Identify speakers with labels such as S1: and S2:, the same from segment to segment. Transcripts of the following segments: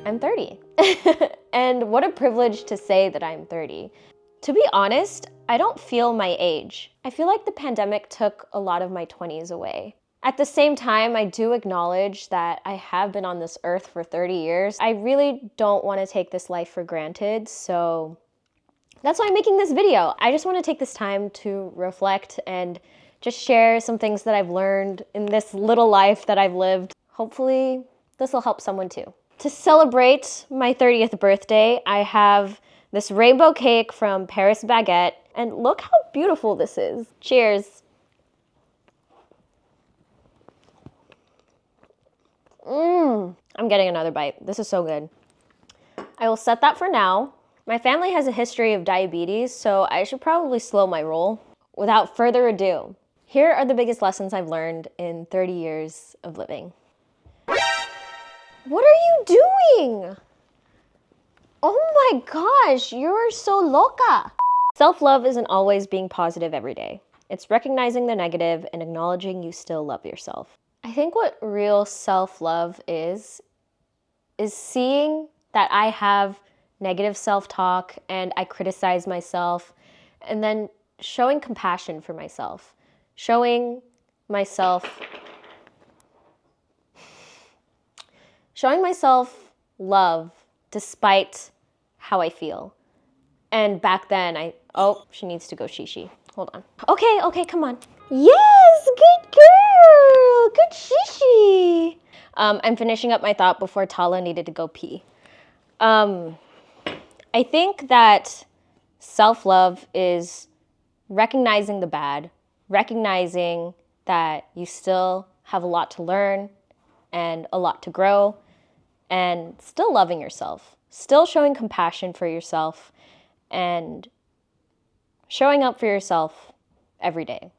S1: I'm 30. And what a privilege to say that I'm 30. To be honest, I don't feel my age. I feel like the pandemic took a lot of my 20s away. At the same time, I do acknowledge that I have been on this earth for 30 years. I really don't want to take this life for granted, so that's why I'm making this video. I just want to take this time to reflect and just share some things that I've learned in this little life that I've lived. Hopefully, this will help someone too. To celebrate my 30th birthday, I have this rainbow cake from Paris Baguette, and look how beautiful this is. Cheers. I'm getting another bite. This is so good. I will set that for now. My family has a history of diabetes, so I should probably slow my roll. Without further ado, here are the biggest lessons I've learned in 30 years of living. What are you doing? Oh my gosh, you're so loca. Self-love isn't always being positive every day. It's recognizing the negative and acknowledging you still love yourself. I think what real self-love is seeing that I have negative self-talk and I criticize myself, and then showing compassion for myself. Showing myself love despite how I feel. And back then oh, she needs to go shishi. Hold on. Okay, come on. Yes, good girl, good shishi. I'm finishing up my thought before Tala needed to go pee. I think that self-love is recognizing the bad, recognizing that you still have a lot to learn and a lot to grow, and still loving yourself, still showing compassion for yourself, and showing up for yourself every day,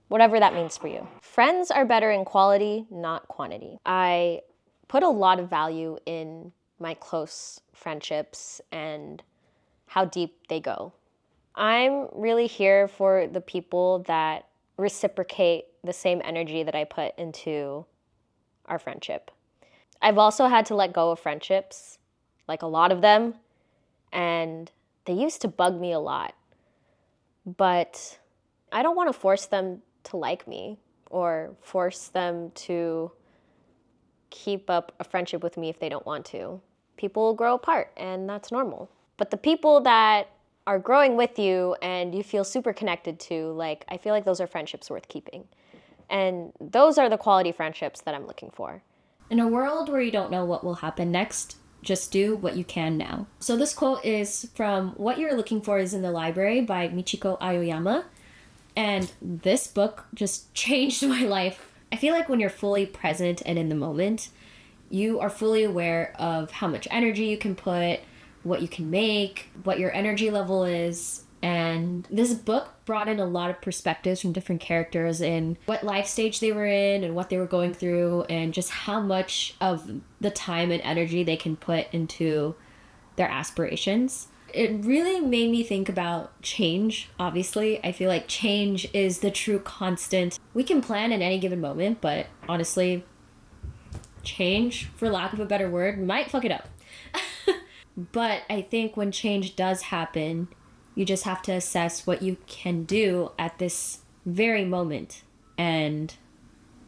S1: whatever that means for you. Friends are better in quality, not quantity. I put a lot of value in my close friendships and how deep they go. I'm really here for the people that reciprocate the same energy that I put into our friendship. I've also had to let go of friendships, like a lot of them, and they used to bug me a lot. But I don't want to force them to like me or force them to keep up a friendship with me if they don't want to. People will grow apart, and that's normal. But the people that are growing with you and you feel super connected to, like, I feel like those are friendships worth keeping. And those are the quality friendships that I'm looking for.
S2: In a world where you don't know what will happen next, just do what you can now. So this quote is from What You're Looking For Is in the Library by Michiko Aoyama. And this book just changed my life. I feel like when you're fully present and in the moment, you are fully aware of how much energy you can put, what you can make, what your energy level is. And this book brought in a lot of perspectives from different characters in what life stage they were in and what they were going through, and just how much of the time and energy they can put into their aspirations. It really made me think about change, obviously. I feel like change is the true constant. We can plan in any given moment, but honestly, change, for lack of a better word, might fuck it up. But I think when change does happen, you just have to assess what you can do at this very moment and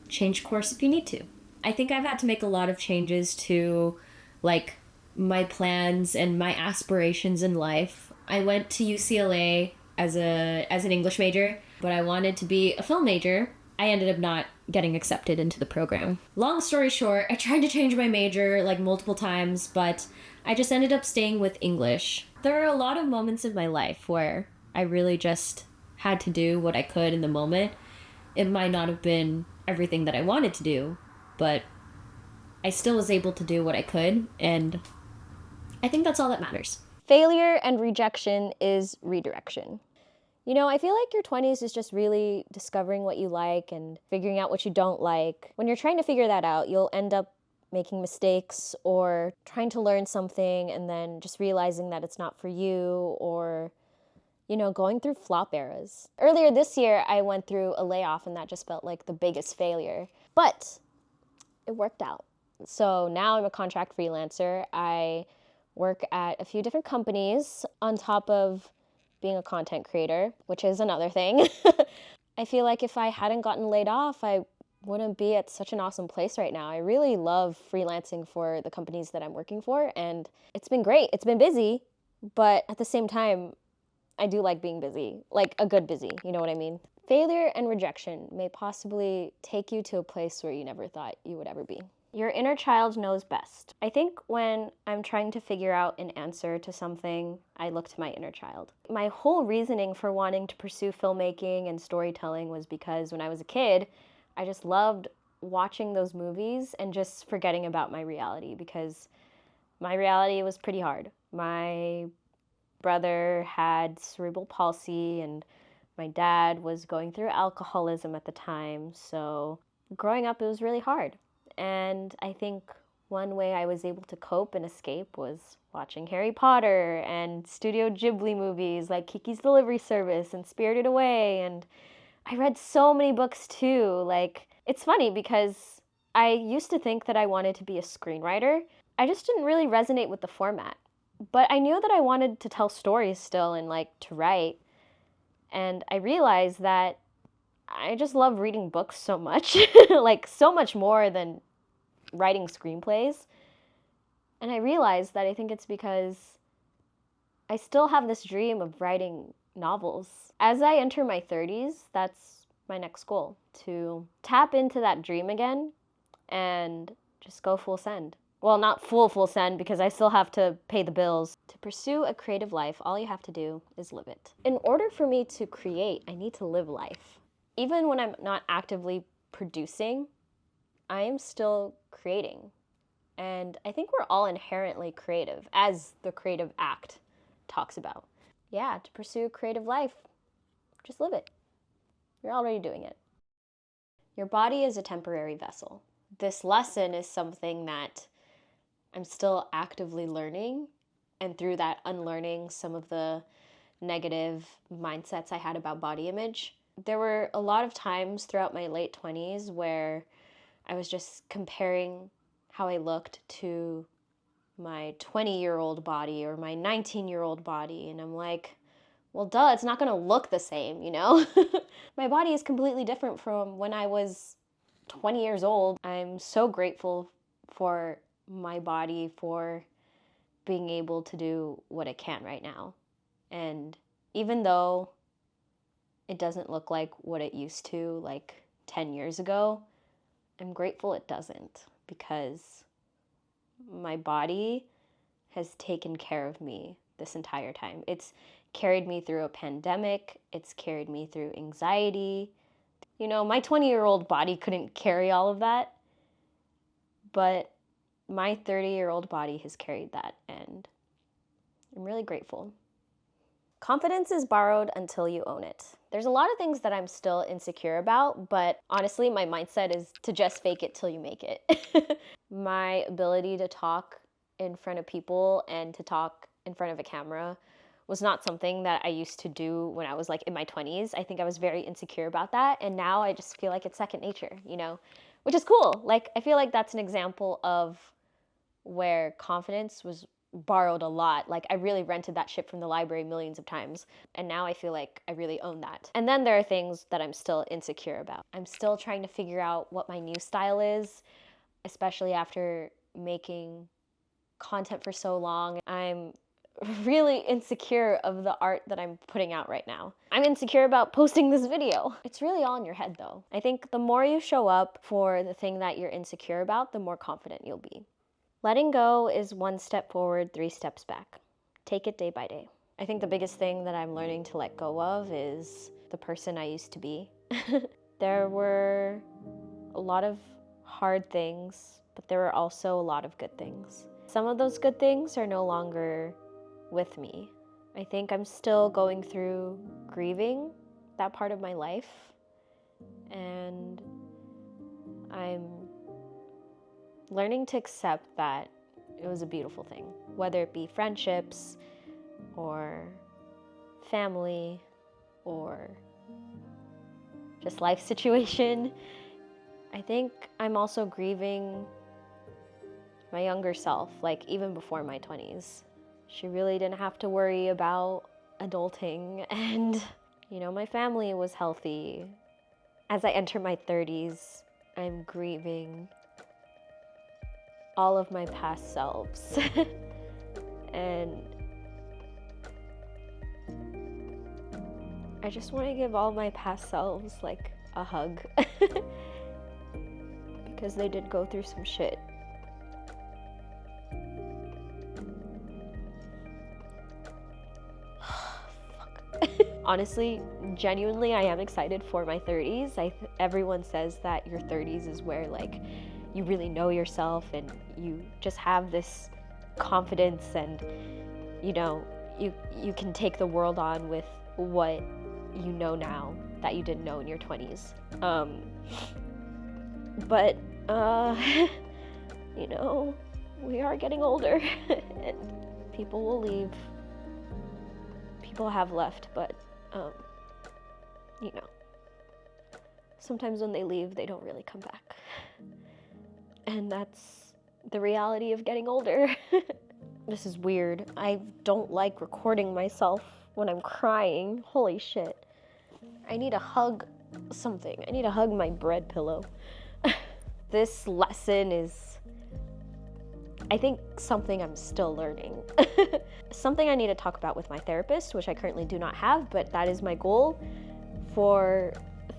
S2: change course if you need to. I think I've had to make a lot of changes to, like, my plans and my aspirations in life. I went to UCLA as an English major, but I wanted to be a film major. I ended up not getting accepted into the program. Long story short, I tried to change my major like multiple times, but I just ended up staying with English. There are a lot of moments in my life where I really just had to do what I could in the moment. It might not have been everything that I wanted to do, but I still was able to do what I could, and I think that's all that matters.
S1: Failure and rejection is redirection. You know, I feel like your 20s is just really discovering what you like and figuring out what you don't like. When you're trying to figure that out, you'll end up making mistakes or trying to learn something and then just realizing that it's not for you, or, you know, going through flop eras. Earlier this year, I went through a layoff and that just felt like the biggest failure. But it worked out. So now I'm a contract freelancer. I work at a few different companies on top of being a content creator, which is another thing. I feel like if I hadn't gotten laid off, I wouldn't be at such an awesome place right now. I really love freelancing for the companies that I'm working for, and it's been great. It's been busy, but at the same time, I do like being busy, like a good busy, you know what I mean? Failure and rejection may possibly take you to a place where you never thought you would ever be. Your inner child knows best. I think when I'm trying to figure out an answer to something, I look to my inner child. My whole reasoning for wanting to pursue filmmaking and storytelling was because when I was a kid, I just loved watching those movies and just forgetting about my reality, because my reality was pretty hard. My brother had cerebral palsy, and my dad was going through alcoholism at the time. So growing up, it was really hard. And I think one way I was able to cope and escape was watching Harry Potter and Studio Ghibli movies like Kiki's Delivery Service and Spirited Away. And I read so many books too. Like, it's funny because I used to think that I wanted to be a screenwriter. I just didn't really resonate with the format. But I knew that I wanted to tell stories still and like to write. And I realized that I just love reading books so much, like so much more than writing screenplays. And I realized that I think it's because I still have this dream of writing novels. As I enter my 30s, that's my next goal, to tap into that dream again and just go full send. Well, not full send, because I still have to pay the bills. To pursue a creative life, all you have to do is live it. In order for me to create, I need to live life. Even when I'm not actively producing, I am still creating. And I think we're all inherently creative, as the creative act talks about. Yeah, to pursue a creative life, just live it. You're already doing it. Your body is a temporary vessel. This lesson is something that I'm still actively learning, and through that, unlearning some of the negative mindsets I had about body image. There were a lot of times throughout my late 20s where I was just comparing how I looked to my 20-year-old body or my 19-year-old body, and I'm like, well, duh, it's not gonna look the same, you know? My body is completely different from when I was 20 years old. I'm so grateful for my body for being able to do what it can right now. And even though it doesn't look like what it used to like 10 years ago, I'm grateful it doesn't, because my body has taken care of me this entire time. It's carried me through a pandemic, it's carried me through anxiety. You know, my 20-year-old body couldn't carry all of that, but my 30-year-old body has carried that, and I'm really grateful. Confidence is borrowed until you own it. There's a lot of things that I'm still insecure about, but honestly, my mindset is to just fake it till you make it. My ability to talk in front of people and to talk in front of a camera was not something that I used to do when I was like in my 20s. I think I was very insecure about that, and now I just feel like it's second nature, you know, which is cool. Like, I feel like that's an example of where confidence was borrowed a lot. Like, I really rented that shit from the library millions of times, and now I feel like I really own that. And then there are things that I'm still insecure about. I'm still trying to figure out what my new style is, especially after making content for so long. I'm really insecure of the art that I'm putting out right now. I'm insecure about posting this video. It's really all in your head though. I think the more you show up for the thing that you're insecure about, the more confident you'll be. Letting go is one step forward, 3 steps back. Take it day by day. I think the biggest thing that I'm learning to let go of is the person I used to be. There were a lot of hard things, but there were also a lot of good things. Some of those good things are no longer with me. I think I'm still going through grieving that part of my life, and I'm learning to accept that it was a beautiful thing, whether it be friendships or family or just life situation. I think I'm also grieving my younger self, like even before my 20s. She really didn't have to worry about adulting, and my family was healthy. As I enter my 30s, I'm grieving all of my past selves. And I just want to give all my past selves like a hug. Because they did go through some shit. Honestly, genuinely, I am excited for my 30s. Everyone says that your 30s is where like you really know yourself and you just have this confidence, and you can take the world on with what you know now that you didn't know in your 20s. But we are getting older and people will leave. People have left, but sometimes when they leave, they don't really come back. And that's the reality of getting older. This is weird. I don't like recording myself when I'm crying. Holy shit. I need to hug something. I need to hug my bread pillow. This lesson is, I think, something I'm still learning. Something I need to talk about with my therapist, which I currently do not have, but that is my goal for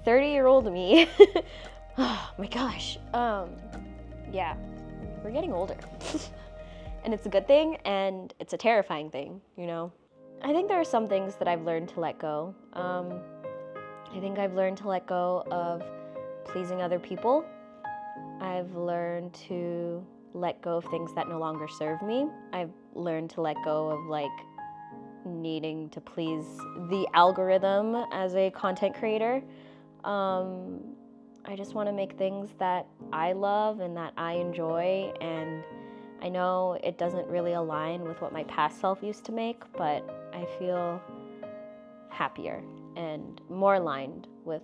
S1: 30-year-old me. Oh my gosh. Yeah, we're getting older. And it's a good thing, and it's a terrifying thing, I think there are some things that I've learned to let go. I think I've learned to let go of pleasing other people. I've learned to let go of things that no longer serve me. I've learned to let go of like needing to please the algorithm as a content creator. I just want to make things that I love and that I enjoy, and I know it doesn't really align with what my past self used to make, but I feel happier and more aligned with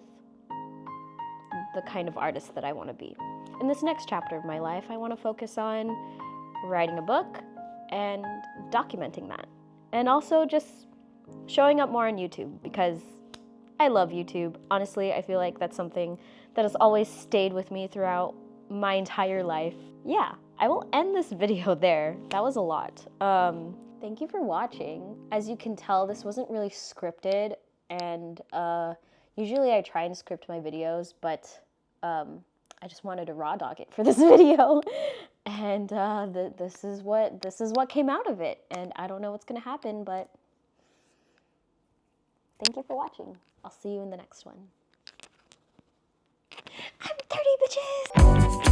S1: the kind of artist that I want to be. In this next chapter of my life, I want to focus on writing a book and documenting that. And also just showing up more on YouTube, because I love YouTube. Honestly, I feel like that's something that has always stayed with me throughout my entire life. Yeah, I will end this video there. That was a lot. Thank you for watching. As you can tell, this wasn't really scripted, and usually I try and script my videos, but I just wanted to raw dog it for this video, and this is what came out of it, and I don't know what's gonna happen, but thank you for watching. I'll see you in the next one. I'm 30, bitches!